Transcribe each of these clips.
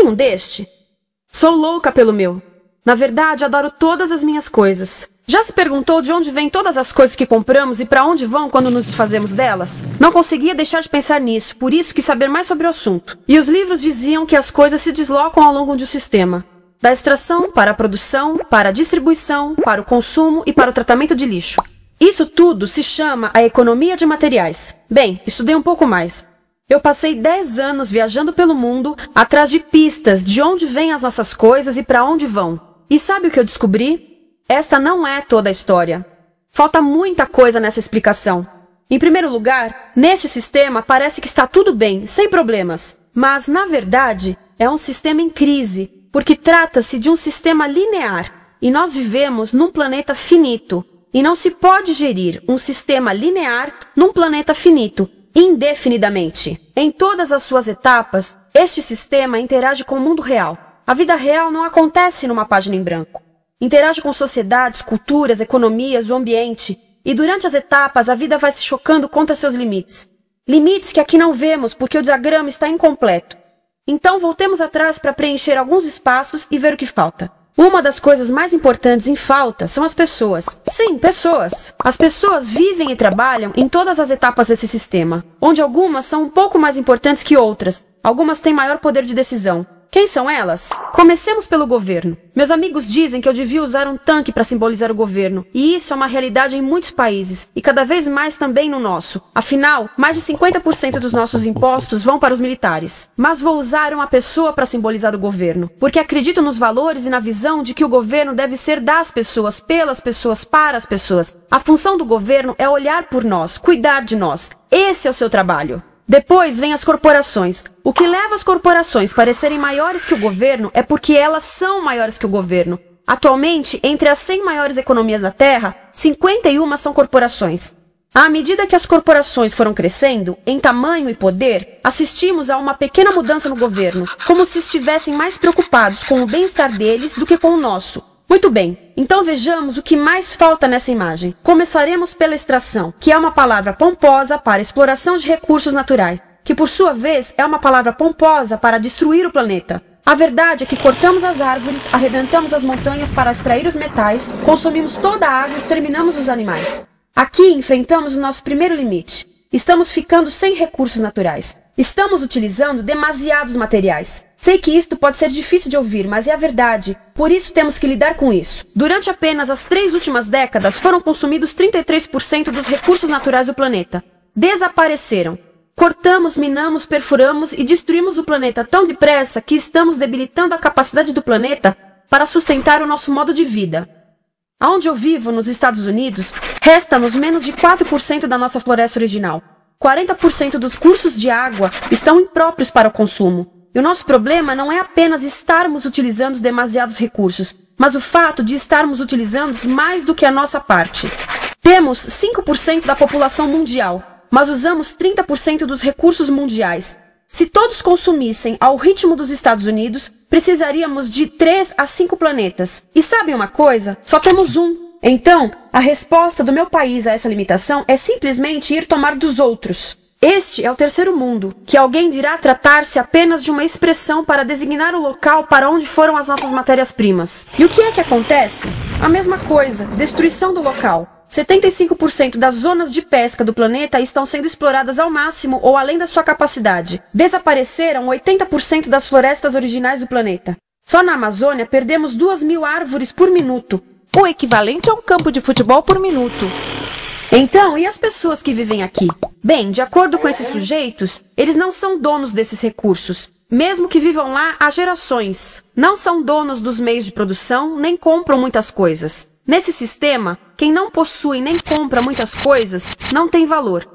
tem um deste? Sou louca pelo meu. Na verdade, adoro todas as minhas coisas. Já se perguntou de onde vêm todas as coisas que compramos e para onde vão quando nos desfazemos delas? Não conseguia deixar de pensar nisso, por isso quis saber mais sobre o assunto. E os livros diziam que as coisas se deslocam ao longo de um sistema. Da extração para a produção, para a distribuição, para o consumo e para o tratamento de lixo. Isso tudo se chama a economia de materiais. Bem, estudei um pouco mais. Eu passei 10 anos viajando pelo mundo, atrás de pistas de onde vêm as nossas coisas e para onde vão. E sabe o que eu descobri? Esta não é toda a história. Falta muita coisa nessa explicação. Em primeiro lugar, neste sistema parece que está tudo bem, sem problemas. Mas, na verdade, é um sistema em crise, porque trata-se de um sistema linear. E nós vivemos num planeta finito. E não se pode gerir um sistema linear num planeta finito, indefinidamente. Em todas as suas etapas, este sistema interage com o mundo real. A vida real não acontece numa página em branco. Interage com sociedades, culturas, economias, o ambiente. E durante as etapas, a vida vai se chocando contra seus limites. Limites que aqui não vemos porque o diagrama está incompleto. Então voltemos atrás para preencher alguns espaços e ver o que falta. Uma das coisas mais importantes em falta são as pessoas. Sim, pessoas. As pessoas vivem e trabalham em todas as etapas desse sistema, onde algumas são um pouco mais importantes que outras. Algumas têm maior poder de decisão. Quem são elas? Comecemos pelo governo. Meus amigos dizem que eu devia usar um tanque para simbolizar o governo, e isso é uma realidade em muitos países, e cada vez mais também no nosso. Afinal, mais de 50% dos nossos impostos vão para os militares. Mas vou usar uma pessoa para simbolizar o governo, porque acredito nos valores e na visão de que o governo deve ser das pessoas, pelas pessoas, para as pessoas. A função do governo é olhar por nós, cuidar de nós. Esse é o seu trabalho. Depois vem as corporações. O que leva as corporações a parecerem maiores que o governo é porque elas são maiores que o governo. Atualmente, entre as 100 maiores economias da Terra, 51 são corporações. À medida que as corporações foram crescendo, em tamanho e poder, assistimos a uma pequena mudança no governo, como se estivessem mais preocupados com o bem-estar deles do que com o nosso. Muito bem, então vejamos o que mais falta nessa imagem. Começaremos pela extração, que é uma palavra pomposa para exploração de recursos naturais, que por sua vez é uma palavra pomposa para destruir o planeta. A verdade é que cortamos as árvores, arrebentamos as montanhas para extrair os metais, consumimos toda a água e exterminamos os animais. Aqui enfrentamos o nosso primeiro limite. Estamos ficando sem recursos naturais. Estamos utilizando demasiados materiais. Sei que isto pode ser difícil de ouvir, mas é a verdade. Por isso temos que lidar com isso. Durante apenas as 3 últimas décadas, foram consumidos 33% dos recursos naturais do planeta. Desapareceram. Cortamos, minamos, perfuramos e destruímos o planeta tão depressa que estamos debilitando a capacidade do planeta para sustentar o nosso modo de vida. Aonde eu vivo, nos Estados Unidos, resta-nos menos de 4% da nossa floresta original. 40% dos cursos de água estão impróprios para o consumo. E o nosso problema não é apenas estarmos utilizando demasiados recursos, mas o fato de estarmos utilizando mais do que a nossa parte. Temos 5% da população mundial, mas usamos 30% dos recursos mundiais. Se todos consumissem ao ritmo dos Estados Unidos, precisaríamos de 3 a 5 planetas. E sabem uma coisa? Só temos um. Então, a resposta do meu país a essa limitação é simplesmente ir tomar dos outros. Este é o terceiro mundo, que alguém dirá tratar-se apenas de uma expressão para designar o local para onde foram as nossas matérias-primas. E o que é que acontece? A mesma coisa, destruição do local. 75% das zonas de pesca do planeta estão sendo exploradas ao máximo ou além da sua capacidade. Desapareceram 80% das florestas originais do planeta. Só na Amazônia perdemos 2.000 árvores por minuto, o equivalente a um campo de futebol por minuto. Então, e as pessoas que vivem aqui? Bem, de acordo com esses sujeitos, eles não são donos desses recursos, mesmo que vivam lá há gerações. Não são donos dos meios de produção, nem compram muitas coisas. Nesse sistema, quem não possui nem compra muitas coisas não tem valor.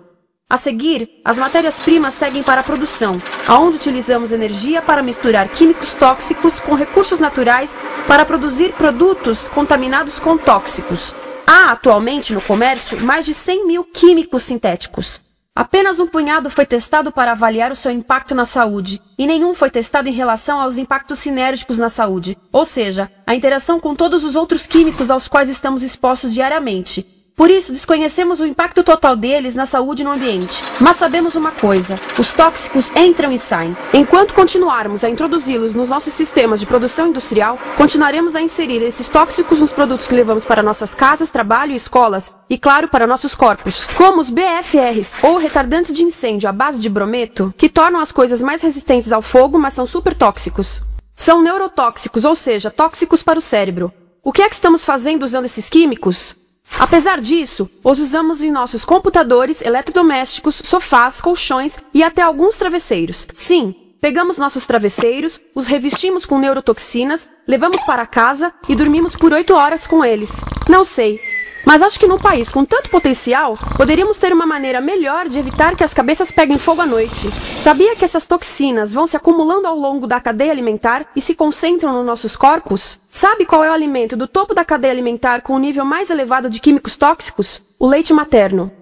A seguir, as matérias-primas seguem para a produção, aonde utilizamos energia para misturar químicos tóxicos com recursos naturais para produzir produtos contaminados com tóxicos. Há atualmente no comércio mais de 100.000 químicos sintéticos. Apenas um punhado foi testado para avaliar o seu impacto na saúde, e nenhum foi testado em relação aos impactos sinérgicos na saúde, ou seja, a interação com todos os outros químicos aos quais estamos expostos diariamente. Por isso, desconhecemos o impacto total deles na saúde e no ambiente. Mas sabemos uma coisa: os tóxicos entram e saem. Enquanto continuarmos a introduzi-los nos nossos sistemas de produção industrial, continuaremos a inserir esses tóxicos nos produtos que levamos para nossas casas, trabalho e escolas, e claro, para nossos corpos. Como os BFRs, ou retardantes de incêndio à base de brometo, que tornam as coisas mais resistentes ao fogo, mas são super tóxicos. São neurotóxicos, ou seja, tóxicos para o cérebro. O que é que estamos fazendo usando esses químicos? Apesar disso, os usamos em nossos computadores, eletrodomésticos, sofás, colchões e até alguns travesseiros. Sim, pegamos nossos travesseiros, os revestimos com neurotoxinas, levamos para casa e dormimos por 8 horas com eles. Não sei, mas acho que num país com tanto potencial, poderíamos ter uma maneira melhor de evitar que as cabeças peguem fogo à noite. Sabia que essas toxinas vão se acumulando ao longo da cadeia alimentar e se concentram nos nossos corpos? Sabe qual é o alimento do topo da cadeia alimentar com o nível mais elevado de químicos tóxicos? O leite materno.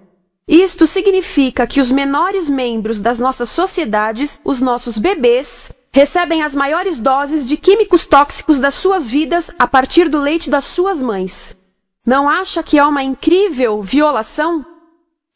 Isto significa que os menores membros das nossas sociedades, os nossos bebês, recebem as maiores doses de químicos tóxicos das suas vidas a partir do leite das suas mães. Não acha que é uma incrível violação?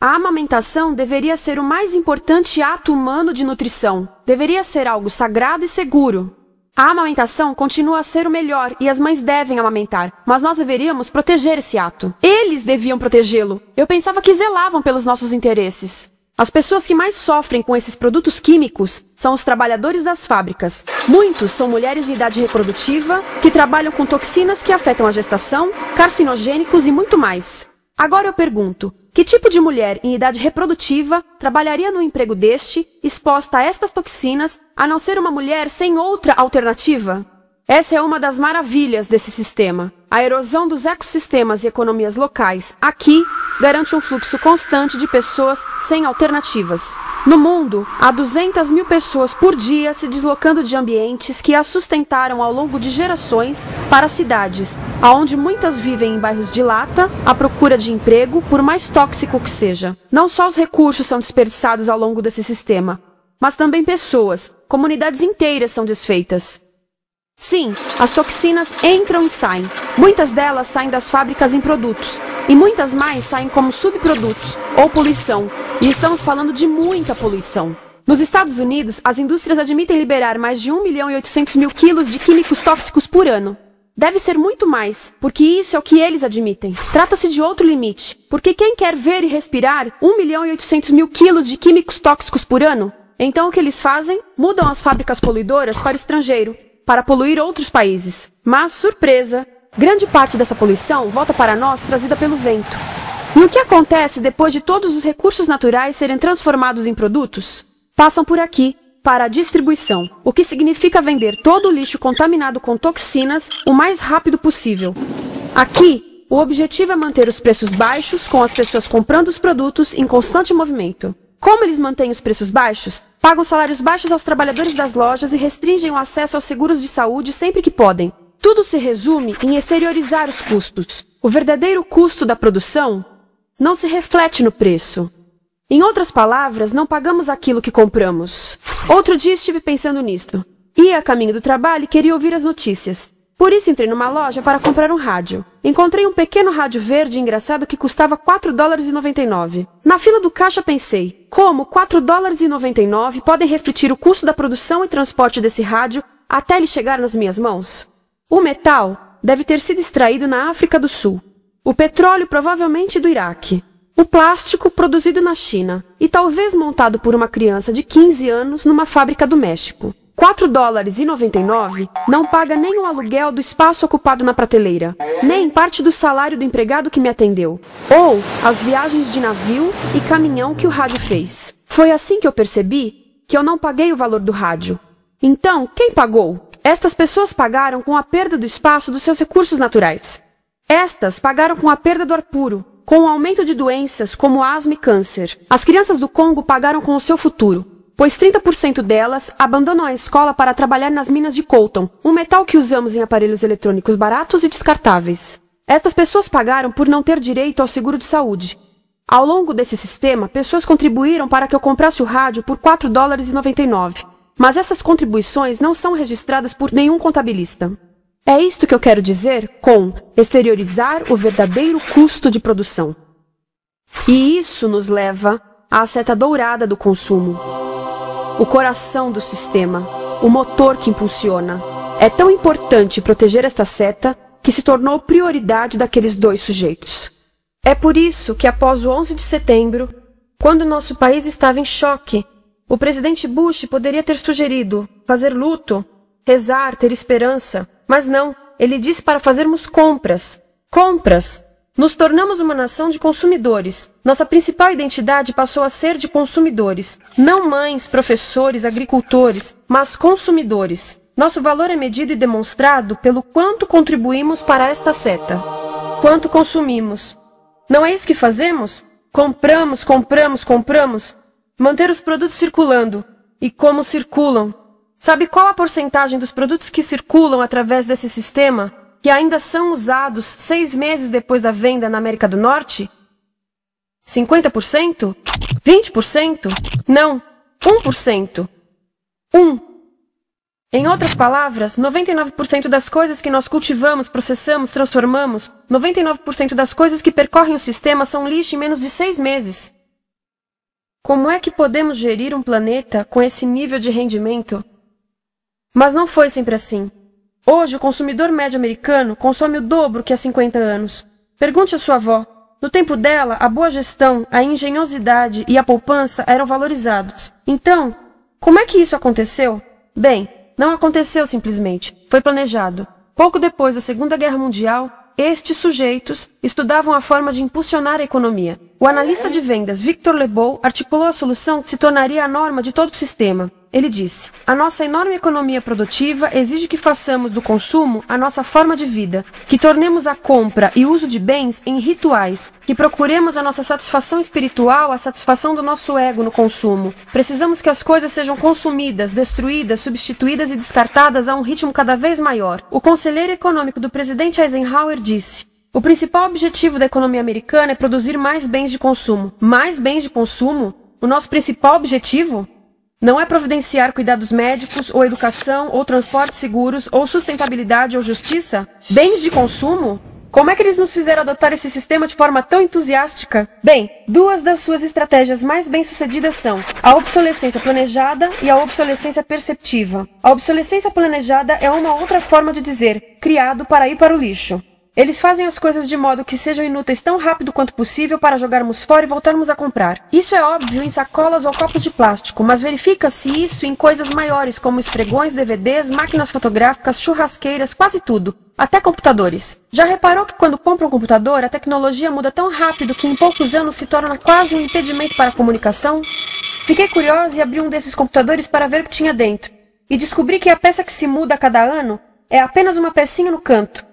A amamentação deveria ser o mais importante ato humano de nutrição. Deveria ser algo sagrado e seguro. A amamentação continua a ser o melhor e as mães devem amamentar, mas nós deveríamos proteger esse ato. Eles deviam protegê-lo. Eu pensava que zelavam pelos nossos interesses. As pessoas que mais sofrem com esses produtos químicos são os trabalhadores das fábricas. Muitos são mulheres em idade reprodutiva, que trabalham com toxinas que afetam a gestação, carcinogênicos e muito mais. Agora eu pergunto, que tipo de mulher em idade reprodutiva trabalharia no emprego deste, exposta a estas toxinas, a não ser uma mulher sem outra alternativa? Essa é uma das maravilhas desse sistema. A erosão dos ecossistemas e economias locais, aqui, garante um fluxo constante de pessoas sem alternativas. No mundo, há 200 mil pessoas por dia se deslocando de ambientes que as sustentaram ao longo de gerações para cidades, onde muitas vivem em bairros de lata, à procura de emprego, por mais tóxico que seja. Não só os recursos são desperdiçados ao longo desse sistema, mas também pessoas, comunidades inteiras são desfeitas. Sim, as toxinas entram e saem. Muitas delas saem das fábricas em produtos, e muitas mais saem como subprodutos, ou poluição. E estamos falando de muita poluição. Nos Estados Unidos, as indústrias admitem liberar mais de 1.800.000 quilos de químicos tóxicos por ano. Deve ser muito mais, porque isso é o que eles admitem. Trata-se de outro limite, porque quem quer ver e respirar 1.800.000 quilos de químicos tóxicos por ano? Então o que eles fazem? Mudam as fábricas poluidoras para o estrangeiro, para poluir outros países. Mas, surpresa, grande parte dessa poluição volta para nós trazida pelo vento. E o que acontece depois de todos os recursos naturais serem transformados em produtos? Passam por aqui, para a distribuição, o que significa vender todo o lixo contaminado com toxinas o mais rápido possível. Aqui, o objetivo é manter os preços baixos, com as pessoas comprando os produtos em constante movimento. Como eles mantêm os preços baixos? Pagam salários baixos aos trabalhadores das lojas e restringem o acesso aos seguros de saúde sempre que podem. Tudo se resume em exteriorizar os custos. O verdadeiro custo da produção não se reflete no preço. Em outras palavras, não pagamos aquilo que compramos. Outro dia estive pensando nisto. Ia a caminho do trabalho e queria ouvir as notícias. Por isso entrei numa loja para comprar um rádio. Encontrei um pequeno rádio verde engraçado que custava $4,99. Na fila do caixa pensei, como $4,99 podem refletir o custo da produção e transporte desse rádio até ele chegar nas minhas mãos? O metal deve ter sido extraído na África do Sul. O petróleo provavelmente do Iraque. O plástico produzido na China e talvez montado por uma criança de 15 anos numa fábrica do México. $4,99 não paga nem o aluguel do espaço ocupado na prateleira, nem parte do salário do empregado que me atendeu, ou as viagens de navio e caminhão que o rádio fez. Foi assim que eu percebi que eu não paguei o valor do rádio. Então, quem pagou? Estas pessoas pagaram com a perda do espaço dos seus recursos naturais. Estas pagaram com a perda do ar puro, com o aumento de doenças como asma e câncer. As crianças do Congo pagaram com o seu futuro, pois 30% delas abandonam a escola para trabalhar nas minas de coltan, um metal que usamos em aparelhos eletrônicos baratos e descartáveis. Estas pessoas pagaram por não ter direito ao seguro de saúde. Ao longo desse sistema, pessoas contribuíram para que eu comprasse o rádio por $4,99, mas essas contribuições não são registradas por nenhum contabilista. É isto que eu quero dizer com exteriorizar o verdadeiro custo de produção. E isso nos leva à seta dourada do consumo. O coração do sistema, o motor que impulsiona. É tão importante proteger esta seta que se tornou prioridade daqueles dois sujeitos. É por isso que após o 11 de setembro, quando nosso país estava em choque, o presidente Bush poderia ter sugerido fazer luto, rezar, ter esperança, mas não, ele disse para fazermos compras. Compras! Nos tornamos uma nação de consumidores. Nossa principal identidade passou a ser de consumidores. Não mães, professores, agricultores, mas consumidores. Nosso valor é medido e demonstrado pelo quanto contribuímos para esta seta. Quanto consumimos. Não é isso que fazemos? Compramos, compramos, compramos. Manter os produtos circulando. E como circulam? Sabe qual a porcentagem dos produtos que circulam através desse sistema que ainda são usados 6 meses depois da venda na América do Norte? 50%? 20%? Não, 1%. 1. Em outras palavras, 99% das coisas que nós cultivamos, processamos, transformamos, 99% das coisas que percorrem o sistema são lixo em menos de 6 meses. Como é que podemos gerir um planeta com esse nível de rendimento? Mas não foi sempre assim. Hoje, o consumidor médio americano consome o dobro que há 50 anos. Pergunte à sua avó. No tempo dela, a boa gestão, a engenhosidade e a poupança eram valorizados. Então, como é que isso aconteceu? Bem, não aconteceu simplesmente. Foi planejado. Pouco depois da Segunda Guerra Mundial, estes sujeitos estudavam a forma de impulsionar a economia. O analista de vendas Victor Lebow articulou a solução que se tornaria a norma de todo o sistema. Ele disse: a nossa enorme economia produtiva exige que façamos do consumo a nossa forma de vida, que tornemos a compra e o uso de bens em rituais, que procuremos a nossa satisfação espiritual, a satisfação do nosso ego no consumo. Precisamos que as coisas sejam consumidas, destruídas, substituídas e descartadas a um ritmo cada vez maior. O conselheiro econômico do presidente Eisenhower disse: o principal objetivo da economia americana é produzir mais bens de consumo. Mais bens de consumo? O nosso principal objetivo? Não é providenciar cuidados médicos, ou educação, ou transportes seguros, ou sustentabilidade, ou justiça? Bens de consumo? Como é que eles nos fizeram adotar esse sistema de forma tão entusiástica? Bem, 2 das suas estratégias mais bem-sucedidas são a obsolescência planejada e a obsolescência perceptiva. A obsolescência planejada é uma outra forma de dizer criado para ir para o lixo. Eles fazem as coisas de modo que sejam inúteis tão rápido quanto possível para jogarmos fora e voltarmos a comprar. Isso é óbvio em sacolas ou copos de plástico, mas verifica-se isso em coisas maiores como esfregões, DVDs, máquinas fotográficas, churrasqueiras, quase tudo, até computadores. Já reparou que quando compra um computador, a tecnologia muda tão rápido que em poucos anos se torna quase um impedimento para a comunicação? Fiquei curiosa e abri um desses computadores para ver o que tinha dentro, e descobri que a peça que se muda a cada ano é apenas uma pecinha no canto.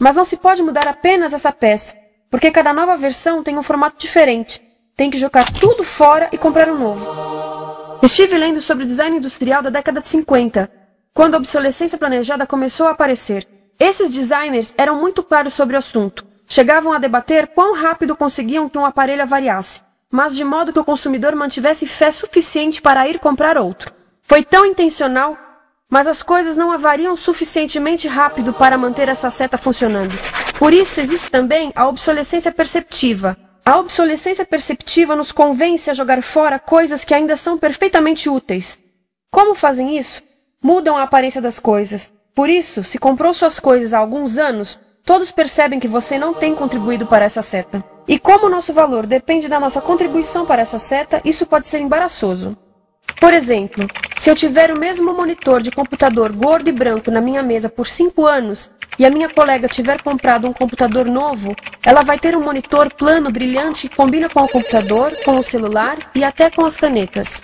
Mas não se pode mudar apenas essa peça, porque cada nova versão tem um formato diferente. Tem que jogar tudo fora e comprar um novo. Estive lendo sobre o design industrial da década de 50, quando a obsolescência planejada começou a aparecer. Esses designers eram muito claros sobre o assunto. Chegavam a debater quão rápido conseguiam que um aparelho avariasse, mas de modo que o consumidor mantivesse fé suficiente para ir comprar outro. Foi tão intencional, mas as coisas não avariam suficientemente rápido para manter essa seta funcionando. Por isso existe também a obsolescência perceptiva. A obsolescência perceptiva nos convence a jogar fora coisas que ainda são perfeitamente úteis. Como fazem isso? Mudam a aparência das coisas. Por isso, se comprou suas coisas há alguns anos, todos percebem que você não tem contribuído para essa seta. E como o nosso valor depende da nossa contribuição para essa seta, isso pode ser embaraçoso. Por exemplo, se eu tiver o mesmo monitor de computador gordo e branco na minha mesa por 5 anos e a minha colega tiver comprado um computador novo, ela vai ter um monitor plano brilhante que combina com o computador, com o celular e até com as canetas.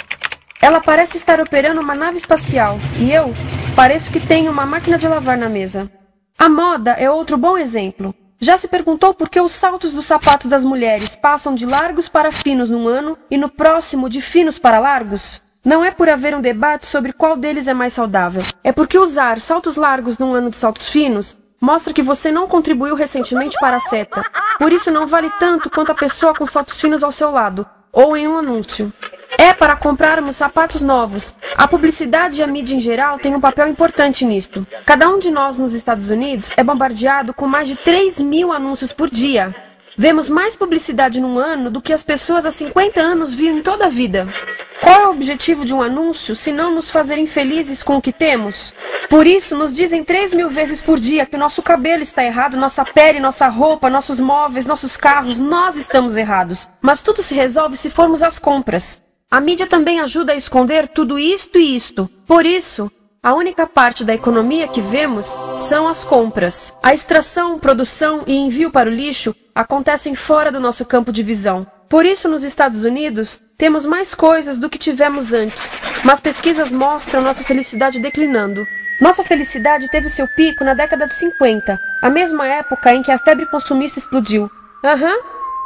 Ela parece estar operando uma nave espacial e eu pareço que tenho uma máquina de lavar na mesa. A moda é outro bom exemplo. Já se perguntou por que os saltos dos sapatos das mulheres passam de largos para finos num ano e no próximo de finos para largos? Não é por haver um debate sobre qual deles é mais saudável. É porque usar saltos largos num ano de saltos finos mostra que você não contribuiu recentemente para a seta. Por isso não vale tanto quanto a pessoa com saltos finos ao seu lado, ou em um anúncio. É para comprarmos sapatos novos. A publicidade e a mídia em geral têm um papel importante nisto. Cada um de nós nos Estados Unidos é bombardeado com mais de 3.000 anúncios por dia. Vemos mais publicidade num ano do que as pessoas há 50 anos viam em toda a vida. Qual é o objetivo de um anúncio se não nos fazer infelizes com o que temos? Por isso, nos dizem 3.000 vezes por dia que nosso cabelo está errado, nossa pele, nossa roupa, nossos móveis, nossos carros, nós estamos errados. Mas tudo se resolve se formos às compras. A mídia também ajuda a esconder tudo isto e isto. Por isso, a única parte da economia que vemos são as compras. A extração, produção e envio para o lixo acontecem fora do nosso campo de visão. Por isso, nos Estados Unidos, temos mais coisas do que tivemos antes, mas pesquisas mostram nossa felicidade declinando. Nossa felicidade teve seu pico na década de 50, a mesma época em que a febre consumista explodiu.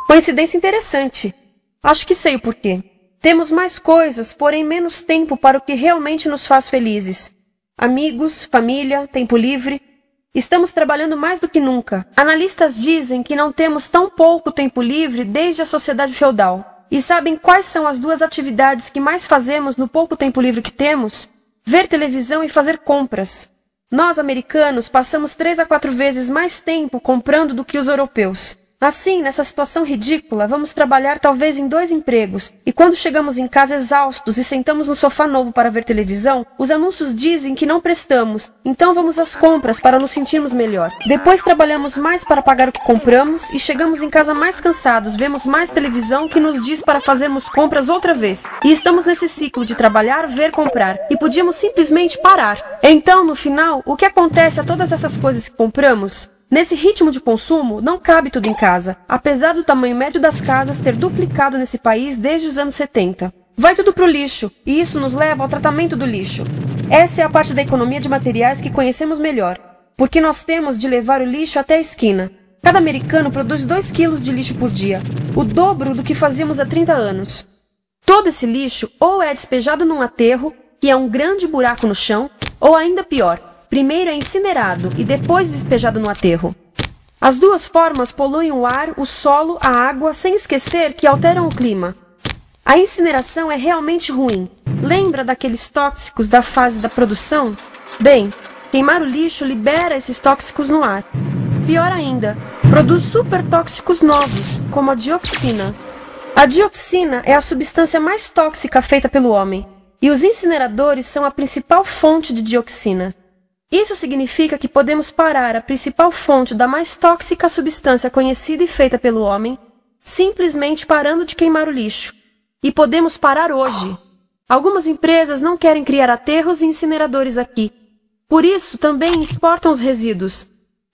Coincidência interessante. Acho que sei o porquê. Temos mais coisas, porém menos tempo para o que realmente nos faz felizes. Amigos, família, tempo livre. Estamos trabalhando mais do que nunca. Analistas dizem que não temos tão pouco tempo livre desde a sociedade feudal. E sabem quais são as duas atividades que mais fazemos no pouco tempo livre que temos? Ver televisão e fazer compras. Nós, americanos, passamos 3 a 4 vezes mais tempo comprando do que os europeus. Assim, nessa situação ridícula, vamos trabalhar talvez em 2 empregos, e quando chegamos em casa exaustos e sentamos no sofá novo para ver televisão, os anúncios dizem que não prestamos, então vamos às compras para nos sentirmos melhor. Depois trabalhamos mais para pagar o que compramos, e chegamos em casa mais cansados, vemos mais televisão que nos diz para fazermos compras outra vez. E estamos nesse ciclo de trabalhar, ver, comprar, e podíamos simplesmente parar. Então, no final, o que acontece a todas essas coisas que compramos? Nesse ritmo de consumo, não cabe tudo em casa, apesar do tamanho médio das casas ter duplicado nesse país desde os anos 70. Vai tudo pro lixo, e isso nos leva ao tratamento do lixo. Essa é a parte da economia de materiais que conhecemos melhor, porque nós temos de levar o lixo até a esquina. Cada americano produz 2 quilos de lixo por dia, o dobro do que fazíamos há 30 anos. Todo esse lixo ou é despejado num aterro, que é um grande buraco no chão, ou ainda pior, primeiro é incinerado e depois despejado no aterro. As duas formas poluem o ar, o solo, a água, sem esquecer que alteram o clima. A incineração é realmente ruim. Lembra daqueles tóxicos da fase da produção? Bem, queimar o lixo libera esses tóxicos no ar. Pior ainda, produz supertóxicos novos, como a dioxina. A dioxina é a substância mais tóxica feita pelo homem, e os incineradores são a principal fonte de dioxina. Isso significa que podemos parar a principal fonte da mais tóxica substância conhecida e feita pelo homem, simplesmente parando de queimar o lixo. E podemos parar hoje. Algumas empresas não querem criar aterros e incineradores aqui. Por isso, também exportam os resíduos.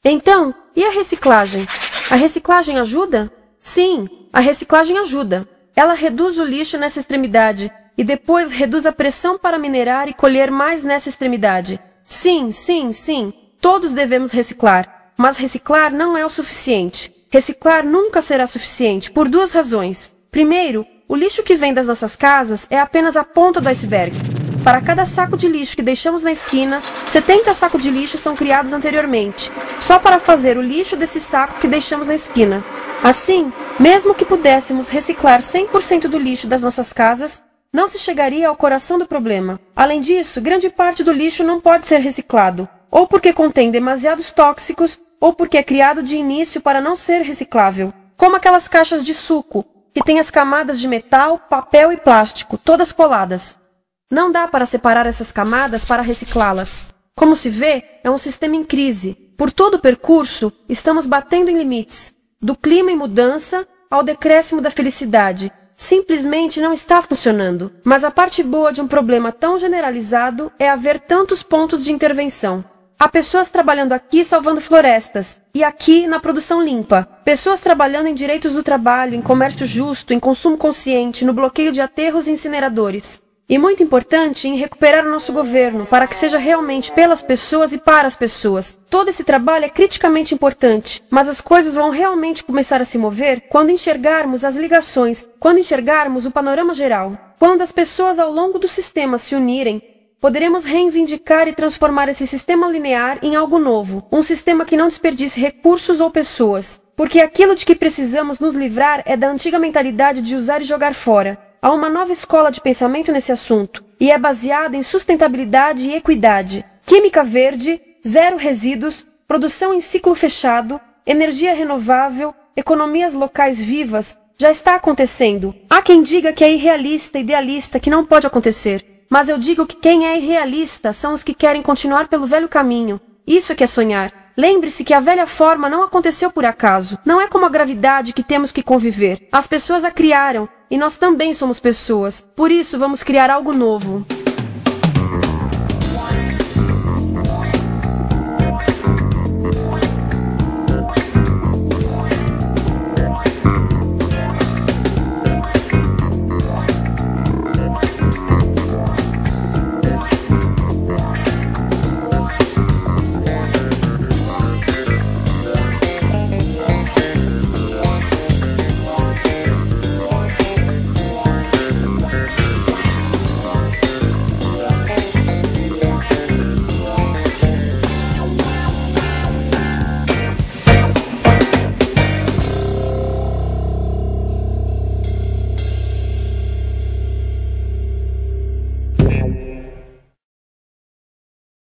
Então, e a reciclagem? A reciclagem ajuda? Sim, a reciclagem ajuda. Ela reduz o lixo nessa extremidade e depois reduz a pressão para minerar e colher mais nessa extremidade. Sim, todos devemos reciclar, mas reciclar não é o suficiente. Reciclar nunca será suficiente, por 2 razões. Primeiro, o lixo que vem das nossas casas é apenas a ponta do iceberg. Para cada saco de lixo que deixamos na esquina, 70 sacos de lixo são criados anteriormente, só para fazer o lixo desse saco que deixamos na esquina. Assim, mesmo que pudéssemos reciclar 100% do lixo das nossas casas, não se chegaria ao coração do problema. Além disso, grande parte do lixo não pode ser reciclado, ou porque contém demasiados tóxicos, ou porque é criado de início para não ser reciclável. Como aquelas caixas de suco, que têm as camadas de metal, papel e plástico, todas coladas. Não dá para separar essas camadas para reciclá-las. Como se vê, é um sistema em crise. Por todo o percurso, estamos batendo em limites, do clima em mudança ao decréscimo da felicidade. Simplesmente não está funcionando. Mas a parte boa de um problema tão generalizado é haver tantos pontos de intervenção. Há pessoas trabalhando aqui salvando florestas, e aqui na produção limpa. Pessoas trabalhando em direitos do trabalho, em comércio justo, em consumo consciente, no bloqueio de aterros e incineradores. E muito importante, em recuperar o nosso governo, para que seja realmente pelas pessoas e para as pessoas. Todo esse trabalho é criticamente importante, mas as coisas vão realmente começar a se mover quando enxergarmos as ligações, quando enxergarmos o panorama geral. Quando as pessoas ao longo do sistema se unirem, poderemos reivindicar e transformar esse sistema linear em algo novo, um sistema que não desperdice recursos ou pessoas, porque aquilo de que precisamos nos livrar é da antiga mentalidade de usar e jogar fora. Há uma nova escola de pensamento nesse assunto, e é baseada em sustentabilidade e equidade, química verde, zero resíduos, produção em ciclo fechado, energia renovável, economias locais vivas, já está acontecendo. Há quem diga que é irrealista, idealista, que não pode acontecer. Mas eu digo que quem é irrealista são os que querem continuar pelo velho caminho. Isso é que é sonhar. Lembre-se que a velha forma não aconteceu por acaso. Não é como a gravidade que temos que conviver. As pessoas a criaram, e nós também somos pessoas. Por isso vamos criar algo novo.